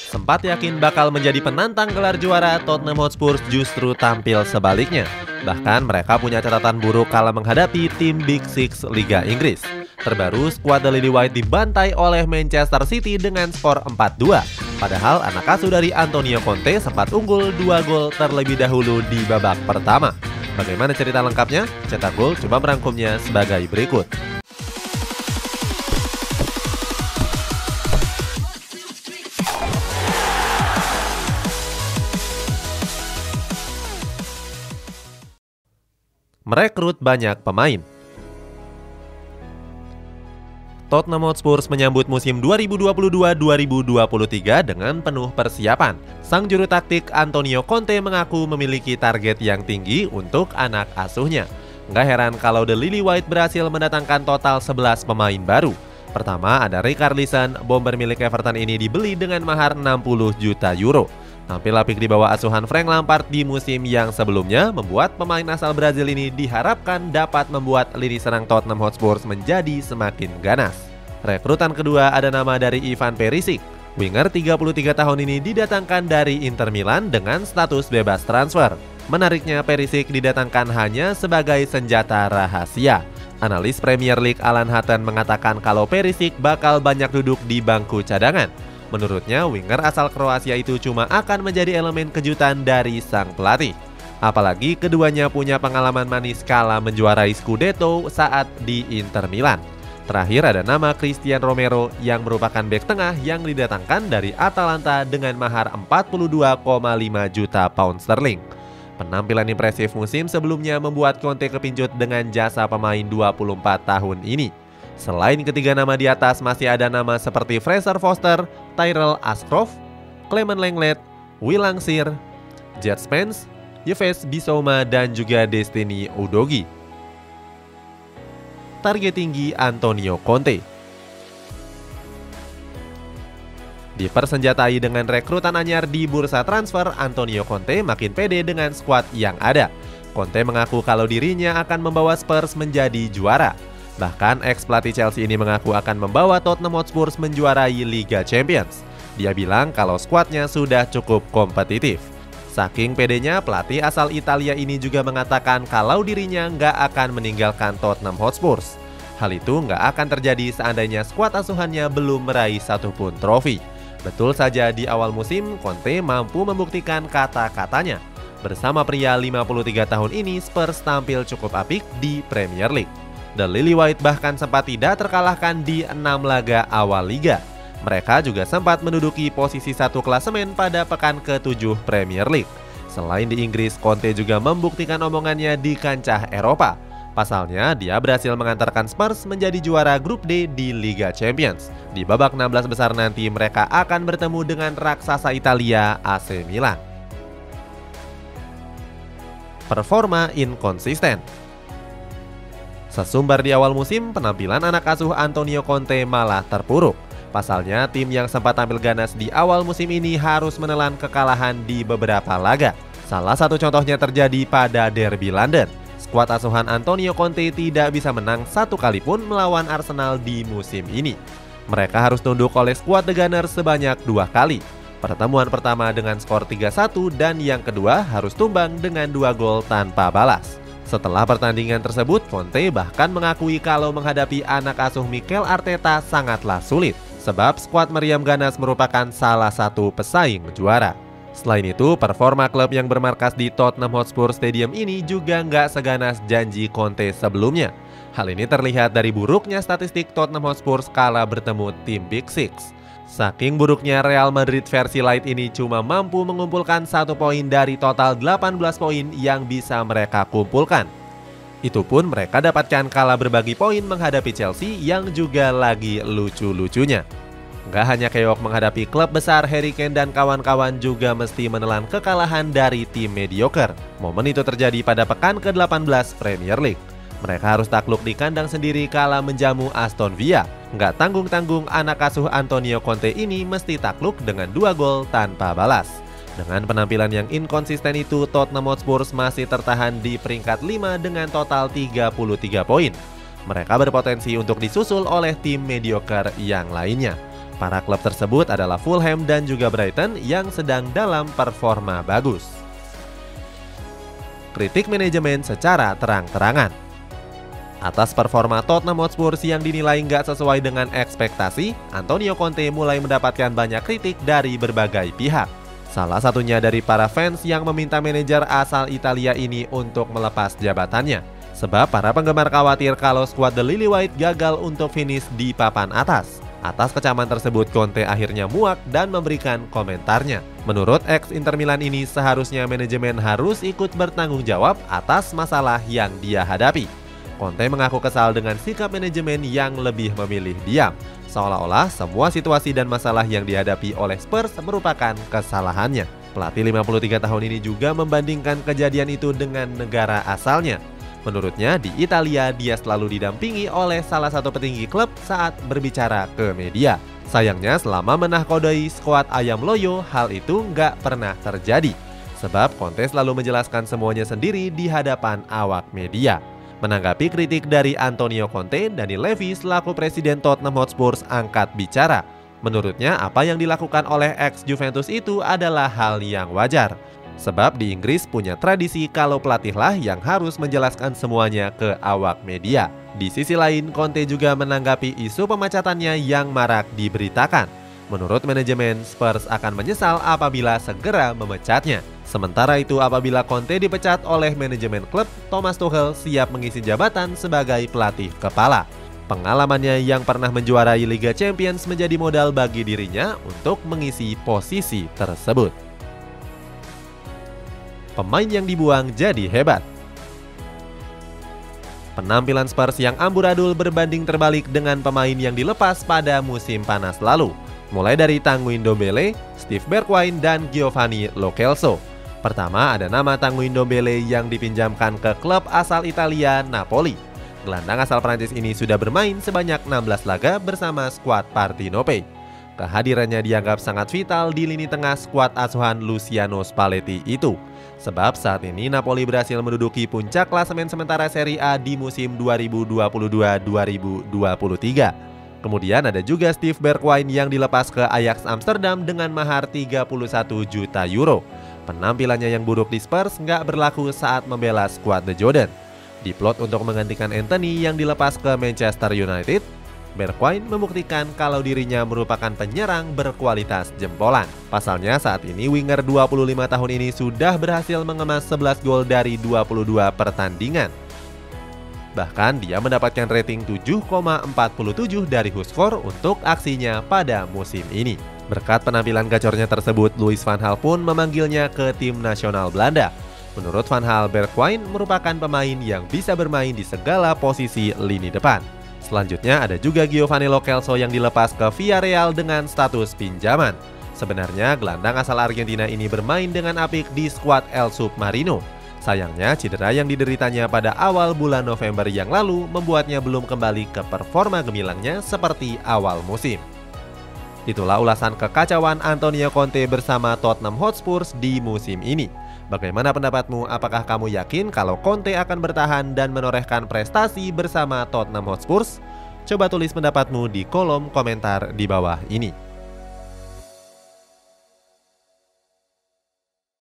sempat yakin bakal menjadi penantang gelar juara, Tottenham Hotspur justru tampil sebaliknya. Bahkan mereka punya catatan buruk kala menghadapi tim Big Six Liga Inggris. Terbaru, skuad The Lily White dibantai oleh Manchester City dengan skor 4-2. Padahal anak asuh dari Antonio Conte sempat unggul 2 gol terlebih dahulu di babak pertama. Bagaimana cerita lengkapnya? Cetak Gol coba merangkumnya sebagai berikut. Merekrut banyak pemain. Tottenham Hotspur menyambut musim 2022-2023 dengan penuh persiapan. Sang juru taktik Antonio Conte mengaku memiliki target yang tinggi untuk anak asuhnya. Nggak heran kalau The Lily White berhasil mendatangkan total 11 pemain baru. Pertama ada Richarlison, bomber milik Everton ini dibeli dengan mahar 60 juta euro. Tampil apik di bawah asuhan Frank Lampard di musim yang sebelumnya, membuat pemain asal Brazil ini diharapkan dapat membuat lini serang Tottenham Hotspur menjadi semakin ganas. Rekrutan kedua ada nama dari Ivan Perisic. Winger 33 tahun ini didatangkan dari Inter Milan dengan status bebas transfer. Menariknya, Perisic didatangkan hanya sebagai senjata rahasia. Analis Premier League Alan Hutton mengatakan kalau Perisic bakal banyak duduk di bangku cadangan. Menurutnya, winger asal Kroasia itu cuma akan menjadi elemen kejutan dari sang pelatih. Apalagi keduanya punya pengalaman manis kala menjuarai Scudetto saat di Inter Milan. Terakhir ada nama Christian Romero yang merupakan bek tengah yang didatangkan dari Atalanta dengan mahar 42,5 juta pound sterling. Penampilan impresif musim sebelumnya membuat Conte kepincut dengan jasa pemain 24 tahun ini. Selain ketiga nama di atas, masih ada nama seperti Fraser Foster, Tyrell Ashcroft, Clement Lenglet, Will Langsir, Jet Spence, Yves Bissouma, dan juga Destiny Udogie. Target tinggi Antonio Conte. Dipersenjatai dengan rekrutan anyar di bursa transfer, Antonio Conte makin pede dengan skuad yang ada. Conte mengaku kalau dirinya akan membawa Spurs menjadi juara. Bahkan ex-pelatih Chelsea ini mengaku akan membawa Tottenham Hotspur menjuarai Liga Champions. Dia bilang kalau skuadnya sudah cukup kompetitif. Saking pedenya, pelatih asal Italia ini juga mengatakan kalau dirinya nggak akan meninggalkan Tottenham Hotspur. Hal itu nggak akan terjadi seandainya skuad asuhannya belum meraih satupun trofi. Betul saja, di awal musim Conte mampu membuktikan kata-katanya. Bersama pria 53 tahun ini, Spurs tampil cukup apik di Premier League. The Lily White bahkan sempat tidak terkalahkan di 6 laga awal liga. Mereka juga sempat menduduki posisi 1 klasemen pada pekan ke-7 Premier League. Selain di Inggris, Conte juga membuktikan omongannya di kancah Eropa. Pasalnya, dia berhasil mengantarkan Spurs menjadi juara grup D di Liga Champions. Di babak 16 besar nanti mereka akan bertemu dengan raksasa Italia AC Milan. Performa inkonsisten. Sesumbar di awal musim, penampilan anak asuh Antonio Conte malah terpuruk. Pasalnya, tim yang sempat tampil ganas di awal musim ini harus menelan kekalahan di beberapa laga. Salah satu contohnya terjadi pada Derby London. Skuad asuhan Antonio Conte tidak bisa menang satu kali pun melawan Arsenal di musim ini. Mereka harus tunduk oleh skuad The Gunners sebanyak 2 kali. Pertemuan pertama dengan skor 3-1 dan yang kedua harus tumbang dengan 2 gol tanpa balas. Setelah pertandingan tersebut, Conte bahkan mengakui kalau menghadapi anak asuh Mikel Arteta sangatlah sulit, sebab skuad meriam ganas merupakan salah satu pesaing juara. Selain itu, performa klub yang bermarkas di Tottenham Hotspur Stadium ini juga nggak seganas janji Conte sebelumnya. Hal ini terlihat dari buruknya statistik Tottenham Hotspur kala bertemu tim Big Six. Saking buruknya, Real Madrid versi light ini cuma mampu mengumpulkan 1 poin dari total 18 poin yang bisa mereka kumpulkan. Itu pun mereka dapatkan kala berbagi poin menghadapi Chelsea yang juga lagi lucu-lucunya. Nggak hanya keok menghadapi klub besar, Harry Kane dan kawan-kawan juga mesti menelan kekalahan dari tim mediocre. Momen itu terjadi pada pekan ke-18 Premier League. Mereka harus takluk di kandang sendiri kala menjamu Aston Villa. Nggak tanggung-tanggung, anak asuh Antonio Conte ini mesti takluk dengan 2 gol tanpa balas. Dengan penampilan yang inkonsisten itu, Tottenham Hotspur masih tertahan di peringkat 5 dengan total 33 poin. Mereka berpotensi untuk disusul oleh tim mediocre yang lainnya. Para klub tersebut adalah Fulham dan juga Brighton yang sedang dalam performa bagus. Kritik manajemen secara terang-terangan. Atas performa Tottenham Hotspur yang dinilai nggak sesuai dengan ekspektasi, Antonio Conte mulai mendapatkan banyak kritik dari berbagai pihak. Salah satunya dari para fans yang meminta manajer asal Italia ini untuk melepas jabatannya. Sebab para penggemar khawatir kalau skuad The Lily White gagal untuk finish di papan atas. Atas kecaman tersebut, Conte akhirnya muak dan memberikan komentarnya. Menurut ex Inter Milan ini, seharusnya manajemen harus ikut bertanggung jawab atas masalah yang dia hadapi. Conte mengaku kesal dengan sikap manajemen yang lebih memilih diam, seolah-olah semua situasi dan masalah yang dihadapi oleh Spurs merupakan kesalahannya. Pelatih 53 tahun ini juga membandingkan kejadian itu dengan negara asalnya. Menurutnya, di Italia dia selalu didampingi oleh salah satu petinggi klub saat berbicara ke media. Sayangnya selama menahkodai skuad Ayam Loyo, hal itu nggak pernah terjadi. Sebab Conte selalu menjelaskan semuanya sendiri di hadapan awak media. Menanggapi kritik dari Antonio Conte, Dani Levy selaku presiden Tottenham Hotspur angkat bicara. Menurutnya, apa yang dilakukan oleh ex-Juventus itu adalah hal yang wajar. Sebab di Inggris punya tradisi kalau pelatihlah yang harus menjelaskan semuanya ke awak media. Di sisi lain, Conte juga menanggapi isu pemecatannya yang marak diberitakan. Menurut manajemen, Spurs akan menyesal apabila segera memecatnya. Sementara itu, apabila Conte dipecat oleh manajemen klub, Thomas Tuchel siap mengisi jabatan sebagai pelatih kepala. Pengalamannya yang pernah menjuarai Liga Champions menjadi modal bagi dirinya untuk mengisi posisi tersebut. Pemain yang dibuang jadi hebat. Penampilan Spurs yang amburadul berbanding terbalik dengan pemain yang dilepas pada musim panas lalu. Mulai dari Tanguy Ndombele, Steve Bergwijn, dan Giovanni Lo Celso. Pertama ada nama Tanguy Ndombele yang dipinjamkan ke klub asal Italia, Napoli. Gelandang asal Prancis ini sudah bermain sebanyak 16 laga bersama skuad Partenope. Kehadirannya dianggap sangat vital di lini tengah skuad asuhan Luciano Spalletti itu. Sebab saat ini Napoli berhasil menduduki puncak klasemen sementara Serie A di musim 2022-2023. Kemudian ada juga Steve Bergwijn yang dilepas ke Ajax Amsterdam dengan mahar 31 juta euro. Penampilannya yang buruk di Spurs nggak berlaku saat membela skuad The Jordan. Diplot untuk menggantikan Anthony yang dilepas ke Manchester United, Bergwijn membuktikan kalau dirinya merupakan penyerang berkualitas jempolan. Pasalnya saat ini winger 25 tahun ini sudah berhasil mengemas 11 gol dari 22 pertandingan. Bahkan dia mendapatkan rating 7,47 dari WhoScored untuk aksinya pada musim ini. Berkat penampilan gacornya tersebut, Louis van Gaal pun memanggilnya ke tim nasional Belanda. Menurut Van Gaal, Bergwijn merupakan pemain yang bisa bermain di segala posisi lini depan. Selanjutnya ada juga Giovanni Lo Celso yang dilepas ke Villarreal dengan status pinjaman. Sebenarnya gelandang asal Argentina ini bermain dengan apik di skuad El Submarino. Sayangnya cedera yang dideritanya pada awal bulan November yang lalu membuatnya belum kembali ke performa gemilangnya seperti awal musim. Itulah ulasan kekacauan Antonio Conte bersama Tottenham Hotspur di musim ini. Bagaimana pendapatmu? Apakah kamu yakin kalau Conte akan bertahan dan menorehkan prestasi bersama Tottenham Hotspur? Coba tulis pendapatmu di kolom komentar di bawah ini.